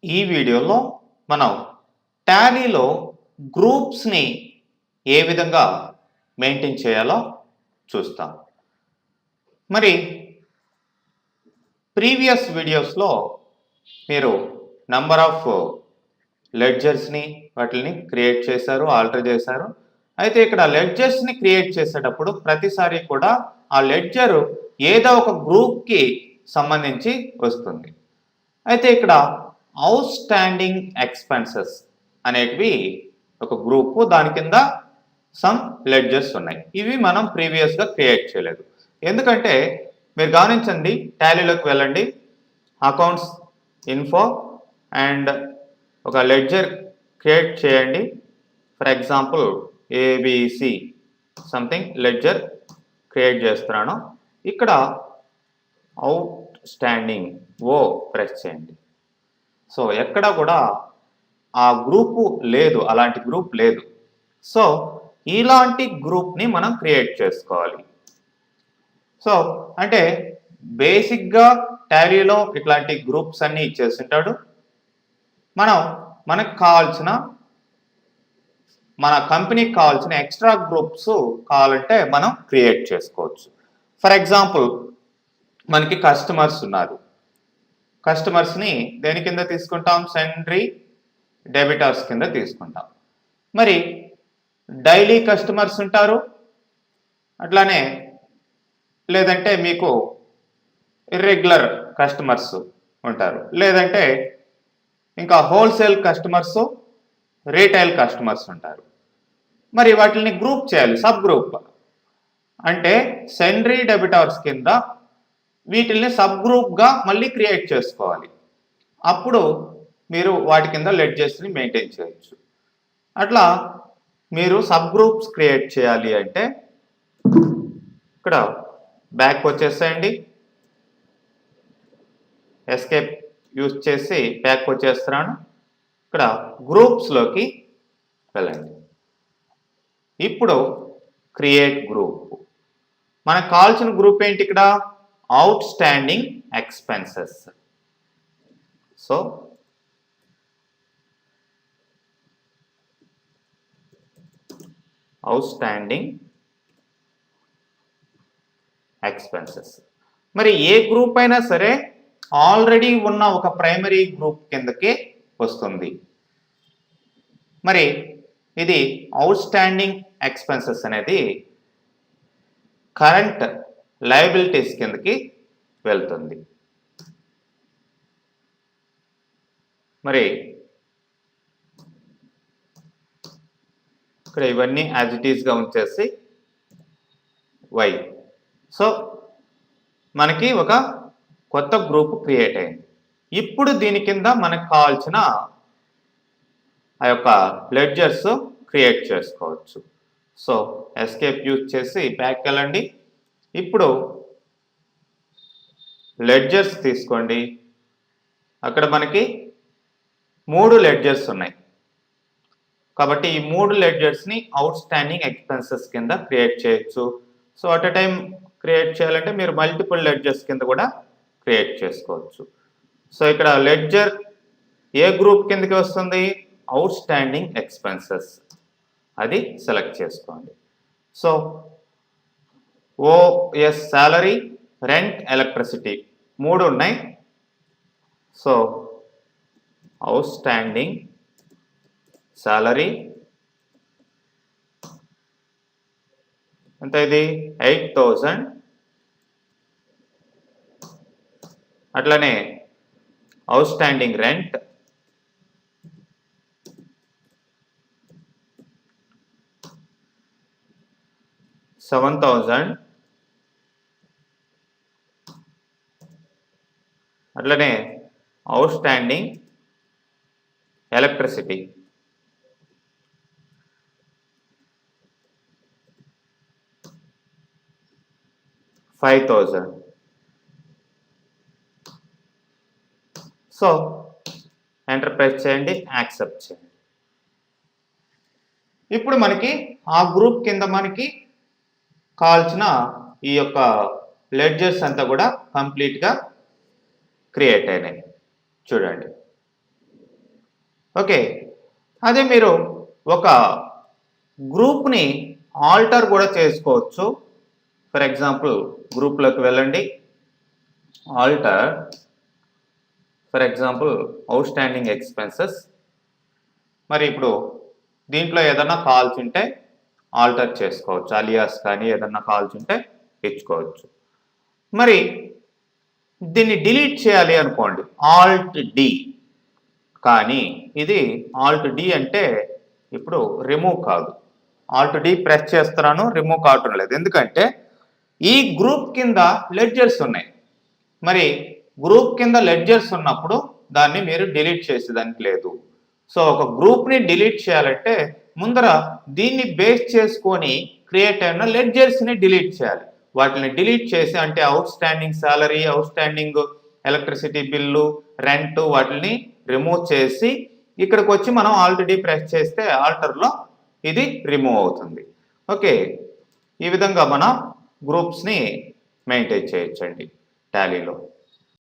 ఈ వీడియోలో మనం టాలీలో గ్రూప్స్ని ఏ విధంగా మెయింటైన్ చేయాలో చూస్తాం. మరి ప్రీవియస్ వీడియోస్లో మీరు నంబర్ ఆఫ్ లెడ్జర్స్ని వాటిని క్రియేట్ చేశారు, ఆల్టర్ చేశారు. అయితే ఇక్కడ లెడ్జర్స్ని క్రియేట్ చేసేటప్పుడు ప్రతిసారి కూడా ఆ లెడ్జర్ ఏదో ఒక గ్రూప్కి సంబంధించి వస్తుంది. అయితే ఇక్కడ అవుట్ స్టాండింగ్ ఎక్స్పెన్సెస్ అనేటివి ఒక గ్రూపు, దాని కింద సమ్ లెడ్జర్స్ ఉన్నాయి. ఇవి మనం ప్రీవియస్గా క్రియేట్ చేయలేదు. ఎందుకంటే మీరు గమనించండి, టాలీలోకి వెళ్ళండి, అకౌంట్స్ ఇన్ఫో అండ్ ఒక లెడ్జర్ క్రియేట్ చేయండి. For example ABC something ledger create చేస్తున్నాను. ఇక్కడ అవుట్ స్టాండింగ్ ఓ ప్రెస్ చేయండి. సో ఎక్కడ కూడా ఆ గ్రూపు లేదు, అలాంటి గ్రూప్ లేదు. సో ఇలాంటి గ్రూప్ని మనం క్రియేట్ చేసుకోవాలి. సో అంటే బేసిక్గా టాలీలో ఇట్లాంటి గ్రూప్స్ అన్నీ ఇచ్చేస్తుంటాడు. మనకు కావాల్సిన మన కంపెనీకి కావాల్సిన ఎక్స్ట్రా గ్రూప్స్ కావాలంటే మనం క్రియేట్ చేసుకోవచ్చు. ఫర్ ఎగ్జాంపుల్ మనకి కస్టమర్స్ ఉన్నారు. కస్టమర్స్ని దేని కింద తీసుకుంటాం? సెండ్రీ డెబిటర్స్ కింద తీసుకుంటాం. మరి డైలీ కస్టమర్స్ ఉంటారు, అట్లానే లేదంటే మీకు ఇర్రెగ్యులర్ కస్టమర్స్ ఉంటారు, లేదంటే ఇంకా హోల్సేల్ కస్టమర్స్, రీటైల్ కస్టమర్స్ ఉంటారు. మరి వాటిని గ్రూప్ చేయాలి, సబ్ గ్రూప్. అంటే సెండ్రీ డెబిటర్స్ కింద వీటిల్ని సబ్ గ్రూప్గా మళ్ళీ క్రియేట్ చేసుకోవాలి. అప్పుడు మీరు వాటి కింద లెడ్జర్స్ని మెయింటైన్ చేయొచ్చు. అట్లా మీరు సబ్ గ్రూప్స్ క్రియేట్ చేయాలి అంటే ఇక్కడ బ్యాక్ వచ్చేసేయండి, ఎస్కేప్ యూజ్ చేసి బ్యాక్ వచ్చేస్తున్నాను. ఇక్కడ గ్రూప్స్లోకి వెళ్ళండి. ఇప్పుడు క్రియేట్ గ్రూప్. మనకు కావాల్సిన గ్రూప్ ఏంటి? ఇక్కడ outstanding expenses. So out standing expenses. మరి ఏ గ్రూప్ అయినా సరే ఆల్రెడీ ఉన్న ఒక ప్రైమరీ గ్రూప్ కిందకి వస్తుంది. మరి ఇది అవుట్ స్టాండింగ్ ఎక్స్పెన్సెస్ అనేది కరెంట్ లయబిలిటీస్ కిందకి వెళ్తుంది. మరి ఇక్కడ ఇవన్నీ యాజ్ ఇట్ ఈస్గా ఉంచేసి వై. సో మనకి ఒక కొత్త గ్రూప్ క్రియేట్ అయింది. ఇప్పుడు దీని కింద మనకు కావాల్సిన ఆ యొక్క లెడ్జర్స్ క్రియేట్ చేసుకోవచ్చు. సో ఎస్కేప్ యూజ్ చేసి బ్యాక్ వెళ్ళండి. ఇప్పుడు లెడ్జర్స్ తీసుకోండి. అక్కడ మనకి 3 లెడ్జర్స్ ఉన్నాయి కాబట్టి ఈ 3 లెడ్జర్స్ని అవుట్ స్టాండింగ్ ఎక్స్పెన్సెస్ కింద క్రియేట్ చేయొచ్చు. So at a time create చేయాలంటే మీరు మల్టిపుల్ లెడ్జర్స్ కింద కూడా క్రియేట్ చేసుకోవచ్చు. సో ఇక్కడ లెడ్జర్ ఏ గ్రూప్ కిందకి వస్తుంది? అవుట్ స్టాండింగ్ ఎక్స్పెన్సెస్, అది సెలెక్ట్ చేసుకోండి. So OS salary, rent, electricity 3 ఉన్నాయి. సో అవుట్ స్టాండింగ్ సాలరీ ఎంత? ఇది 8,000. అట్లనే అవుట్ స్టాండింగ్ రెంట్ 7,000. అట్లనే out standing electricity 5,000. So enter press చేయండి, యాక్సెప్ట్ చేయండి. ఇప్పుడు మనకి ఆ గ్రూప్ కింద మనకి కావాల్సిన ఈ యొక్క లెడ్జర్స్ అంతా కూడా కంప్లీట్గా క్రియేట్ అయినాయి. చూడండి, ఓకే, అదే మీరు ఒక గ్రూప్ని ఆల్టర్ కూడా చేసుకోవచ్చు. ఫర్ ఎగ్జాంపుల్ గ్రూప్లోకి వెళ్ళండి, alter for example outstanding expenses. మరి ఇప్పుడు దీంట్లో ఏదన్నా కాల్స్ ఉంటే ఆల్టర్ చేసుకోవచ్చు, అలియాస్ కానీ ఏదన్నా కాల్స్ ఉంటే ఇచ్చుకోవచ్చు. మరి దీన్ని డిలీట్ చేయాలి అనుకోండి, ఆల్ట్ డి. కానీ ఇది ఆల్ట్ డి అంటే ఇప్పుడు రిమూవ్ కాదు. ఆల్ట్ డి ప్రెస్ చేస్తున్నాను, రిమూవ్ కావటం లేదు. ఎందుకంటే ఈ గ్రూప్ కింద లెడ్జర్స్ ఉన్నాయి. మరి గ్రూప్ కింద లెడ్జర్స్ ఉన్నప్పుడు దాన్ని మీరు డిలీట్ చేసేదానికి లేదు. సో ఒక గ్రూప్ని డిలీట్ చేయాలంటే ముందర దీన్ని బేస్ చేసుకొని క్రియేట్ అయిన లెడ్జర్స్ని డిలీట్ చేయాలి. వాటిని డిలీట్ చేసి, అంటే out standing salary, out standing electricity bill, rent, వాటిని రిమూవ్ చేసి ఇక్కడికి వచ్చి మనం ఆల్రెడీ ప్రెస్ చేస్తే ఆల్టర్లో ఇది రిమూవ్ అవుతుంది. ఓకే, ఈ విధంగా మనం గ్రూప్స్ని మెయింటైన్ చేయొచ్చండి టాలీలో.